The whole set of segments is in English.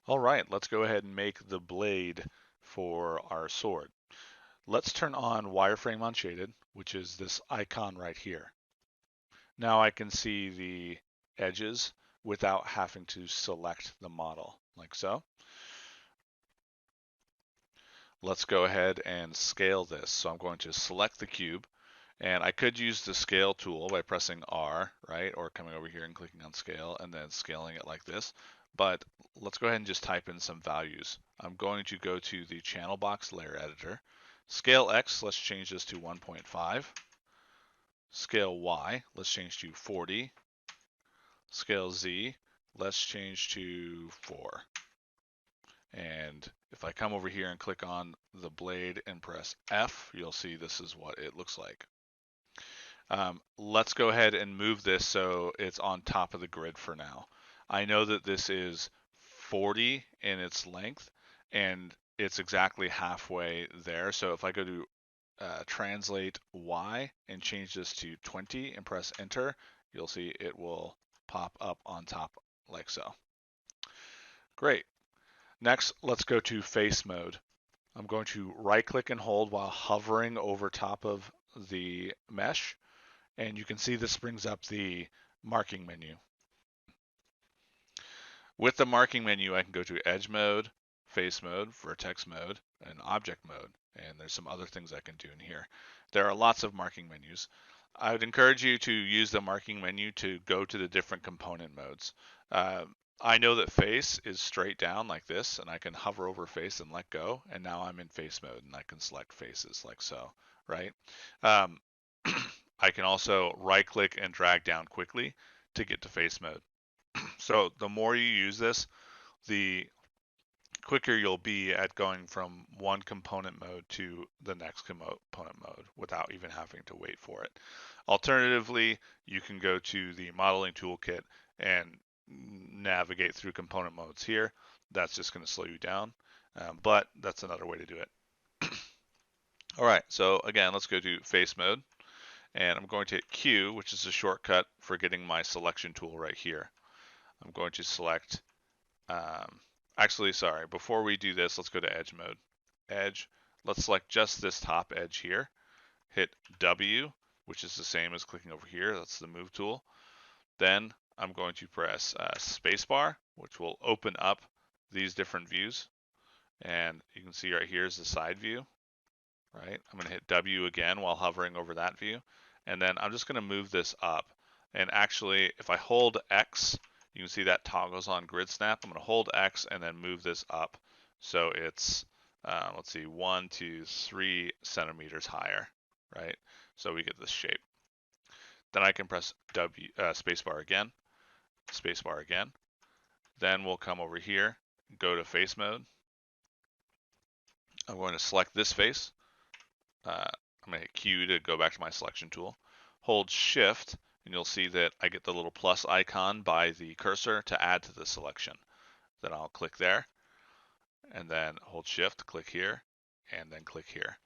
All right, let's go ahead and make the blade for our sword. Let's turn on wireframe unshaded, which is this icon right here. Now I can see the edges without having to select the model, like so. Let's go ahead and scale this. So I'm going to select the cube, and I could use the scale tool by pressing R, right? Or coming over here and clicking on scale and then scaling it like this. But let's go ahead and just type in some values. I'm going to go to the channel box layer editor. Scale X, let's change this to 1.5. Scale Y, let's change to 40. Scale Z, let's change to 4. And if I come over here and click on the blade and press F, you'll see this is what it looks like. Let's go ahead and move this so it's on top of the grid for now. I know that this is 40 in its length, and it's exactly halfway there. So if I go to translate Y and change this to 20 and press enter, you'll see it will pop up on top like so. Great. Next, let's go to face mode. I'm going to right click and hold while hovering over top of the mesh. And you can see this brings up the marking menu. With the marking menu, I can go to edge mode, face mode, vertex mode, and object mode. And there's some other things I can do in here. There are lots of marking menus. I would encourage you to use the marking menu to go to the different component modes. I know that face is straight down like this, and I can hover over face and let go, and now I'm in face mode, and I can select faces like so, right? Um, I can also right click and drag down quickly to get to face mode. So the more you use this, the quicker you'll be at going from one component mode to the next component mode without even having to wait for it. Alternatively, you can go to the modeling toolkit and navigate through component modes here. That's just going to slow you down, but that's another way to do it. All right, so again, let's go to face mode, and I'm going to hit Q, which is a shortcut for getting my selection tool right here. I'm going to select actually, sorry, before we do this, let's go to edge mode. Edge, let's select just this top edge here. Hit W, which is the same as clicking over here. That's the move tool. Then I'm going to press spacebar, which will open up these different views. And you can see right here is the side view, right? I'm going to hit W again while hovering over that view. And then I'm just going to move this up. And actually, if I hold X, you can see that toggles on grid snap. I'm going to hold X and then move this up so it's, let's see, 1, 2, 3 centimeters higher, right? So we get this shape. Then I can press W spacebar again, spacebar again. Then we'll come over here, go to face mode. I'm going to select this face. I'm going to hit Q to go back to my selection tool. Hold Shift, and you'll see that I get the little plus icon by the cursor to add to the selection. Then I'll click there, and then hold Shift, click here, and then click here.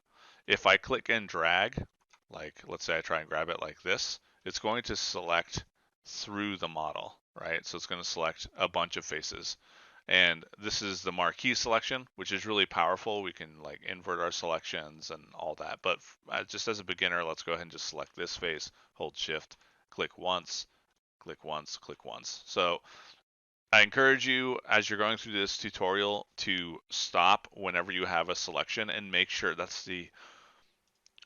If I click and drag, like let's say I try and grab it like this, it's going to select through the model, right? So it's going to select a bunch of faces. And this is the marquee selection, which is really powerful. We can like invert our selections and all that. But just as a beginner, let's go ahead and just select this face, hold Shift, click once, click once, click once. So I encourage you as you're going through this tutorial to stop whenever you have a selection and make sure that's the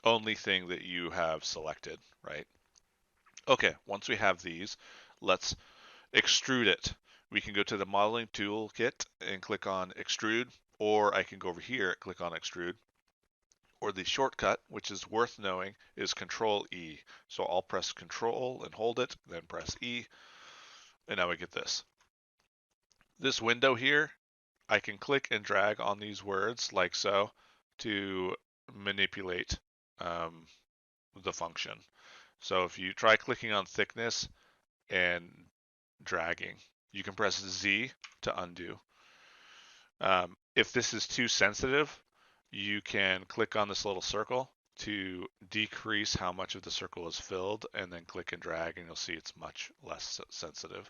only thing that you have selected, right? Okay, once we have these, let's extrude it. We can go to the modeling toolkit and click on extrude, or I can go over here, click on extrude, or the shortcut, which is worth knowing, is Control E. So I'll press Control and hold it, then press E, and now we get this. This window here, I can click and drag on these words like so to manipulate the function. So if you try clicking on thickness and dragging, you can press Z to undo. If this is too sensitive, you can click on this little circle to decrease how much of the circle is filled, and then click and drag, and you'll see it's much less sensitive.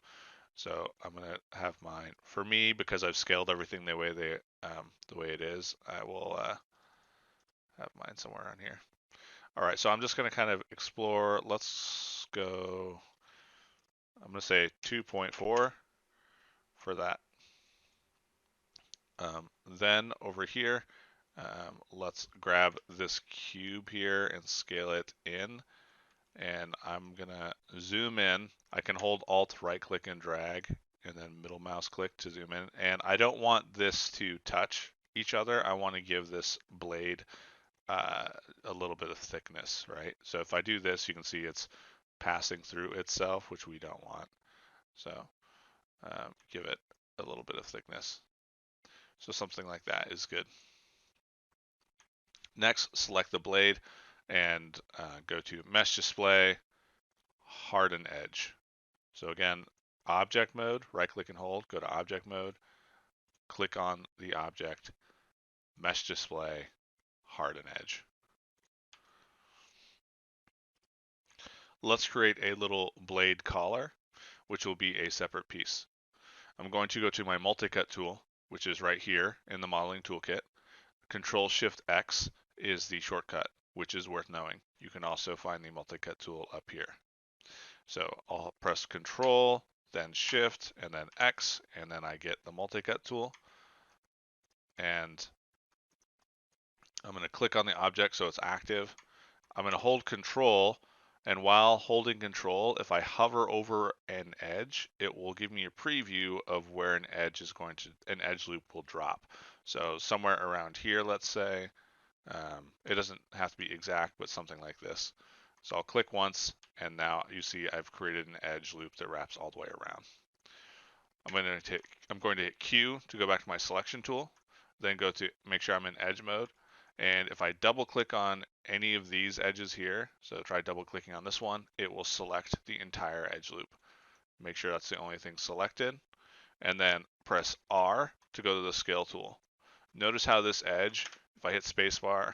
So I'm gonna have mine for me because I've scaled everything the way it is. I will have mine somewhere on here. All right, so I'm just gonna kind of explore. Let's go. I'm gonna say 2.4 for that. Then over here, let's grab this cube here and scale it in. And I'm gonna zoom in. I can hold Alt, right click and drag, and then middle mouse click to zoom in. And I don't want this to touch each other. I want to give this blade a little bit of thickness, right? So if I do this, you can see it's passing through itself, which we don't want. So give it a little bit of thickness. So something like that is good. Next, select the blade and go to Mesh Display, Harden Edge. So again, Object Mode, right click and hold, go to Object Mode, click on the object, Mesh Display, Harden Edge. Let's create a little blade collar, which will be a separate piece. I'm going to go to my multicut tool, which is right here in the modeling toolkit. Control-Shift-X is the shortcut, which is worth knowing. You can also find the multicut tool up here. So I'll press Control, then Shift, and then X, and then I get the multicut tool. And I'm going to click on the object so it's active. I'm going to hold Control, and while holding Control, if I hover over an edge, it will give me a preview of where an edge loop will drop. So somewhere around here, let's say. It doesn't have to be exact, but something like this. So I'll click once, and now you see I've created an edge loop that wraps all the way around. I'm going to hit Q to go back to my selection tool, then go to make sure I'm in edge mode. And if I double click on any of these edges here, so try double clicking on this one, it will select the entire edge loop. Make sure that's the only thing selected, and then press R to go to the scale tool. Notice how this edge, if I hit spacebar,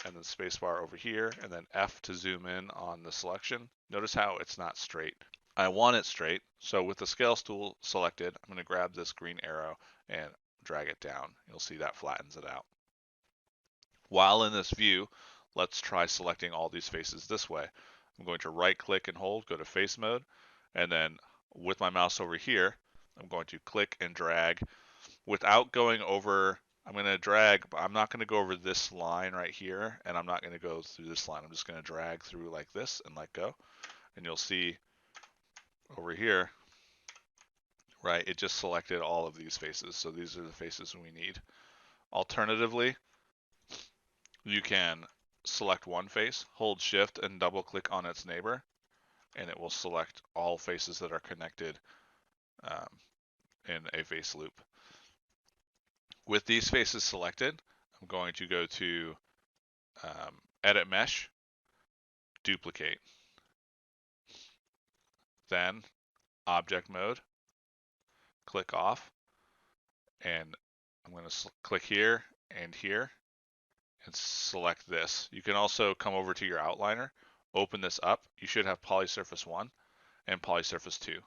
and then spacebar over here, and then F to zoom in on the selection, notice how it's not straight. I want it straight, so with the scales tool selected, I'm going to grab this green arrow and drag it down. You'll see that flattens it out. While in this view, let's try selecting all these faces this way. I'm going to right click and hold, go to face mode, and then with my mouse over here, I'm going to click and drag without going over. I'm going to drag, but I'm not going to go over this line right here, and I'm not going to go through this line. I'm just going to drag through like this and let go. And you'll see over here, right, it just selected all of these faces. So these are the faces we need. Alternatively, you can select one face, hold shift and double click on its neighbor, and it will select all faces that are connected in a face loop. With these faces selected, I'm going to go to Edit Mesh, Duplicate, then Object Mode, click off, and I'm going to click here and select this. You can also come over to your outliner, open this up. You should have Polysurface 1 and Polysurface 2.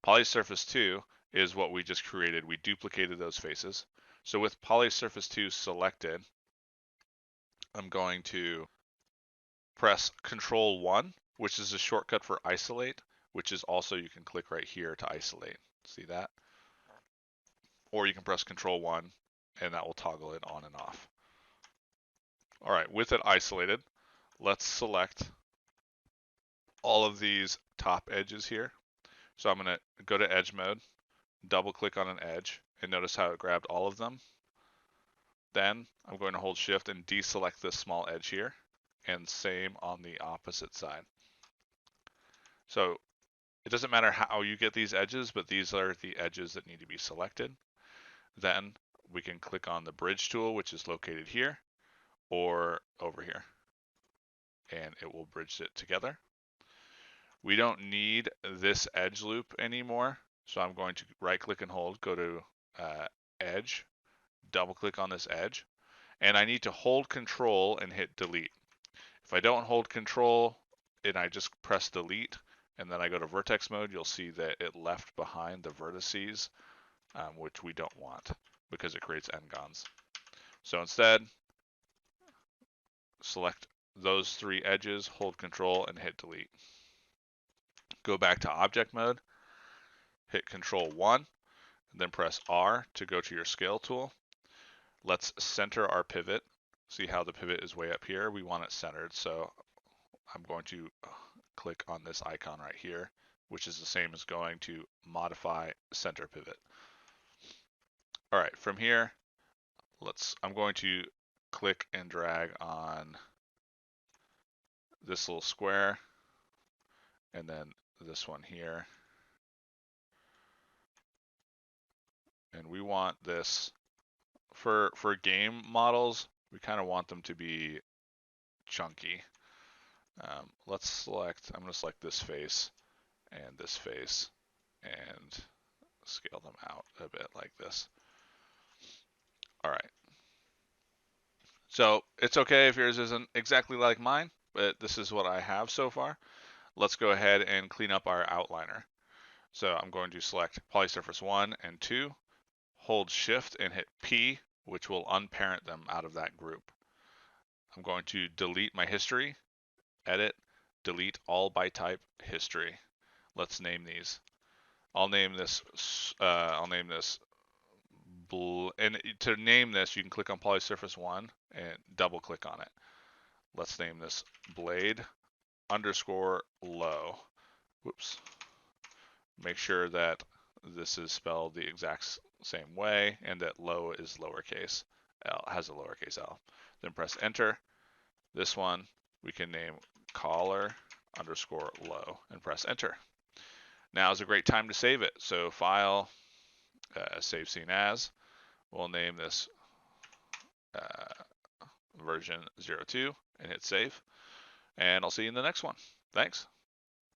Polysurface 2 is what we just created. We duplicated those faces. So with Polysurface 2 selected, I'm going to press Control 1, which is a shortcut for isolate, which is also you can click right here to isolate. See that? Or you can press Control 1 and that will toggle it on and off. All right, with it isolated, let's select all of these top edges here. So I'm going to go to edge mode, double click on an edge, and notice how it grabbed all of them. Then I'm going to hold shift and deselect this small edge here, and same on the opposite side. So it doesn't matter how you get these edges, but these are the edges that need to be selected. Then we can click on the bridge tool, which is located here or over here, and it will bridge it together. We don't need this edge loop anymore, so I'm going to right click and hold, go to edge, double click on this edge, and I need to hold control and hit delete. If I don't hold control and I just press delete, and then I go to vertex mode, you'll see that it left behind the vertices, which we don't want because it creates n-gons. So instead, select those 3 edges, hold Control, and hit Delete. Go back to object mode, hit Control 1, and then press R to go to your scale tool. Let's center our pivot. See how the pivot is way up here? We want it centered, so I'm going to click on this icon right here, which is the same as going to modify center pivot. All right, from here, I'm going to click and drag on this little square and then this one here. And we want this for game models, we kind of want them to be chunky. Let's select, I'm going to select this face and this face and scale them out a bit like this. All right. So it's okay if yours isn't exactly like mine, but this is what I have so far. Let's go ahead and clean up our outliner. So I'm going to select polysurface 1 and 2, hold Shift and hit P, which will unparent them out of that group. I'm going to delete my history, edit, delete all by type history. Let's name these. I'll name this and to name this, you can click on polysurface 1 and double click on it. Let's name this blade underscore low. Whoops. Make sure that this is spelled the exact same way and that low is lowercase l, has a lowercase l. Then press enter. This one we can name collar underscore low and press enter. Now is a great time to save it. So file, save scene as. We'll name this version 02 and hit save. And I'll see you in the next one. Thanks.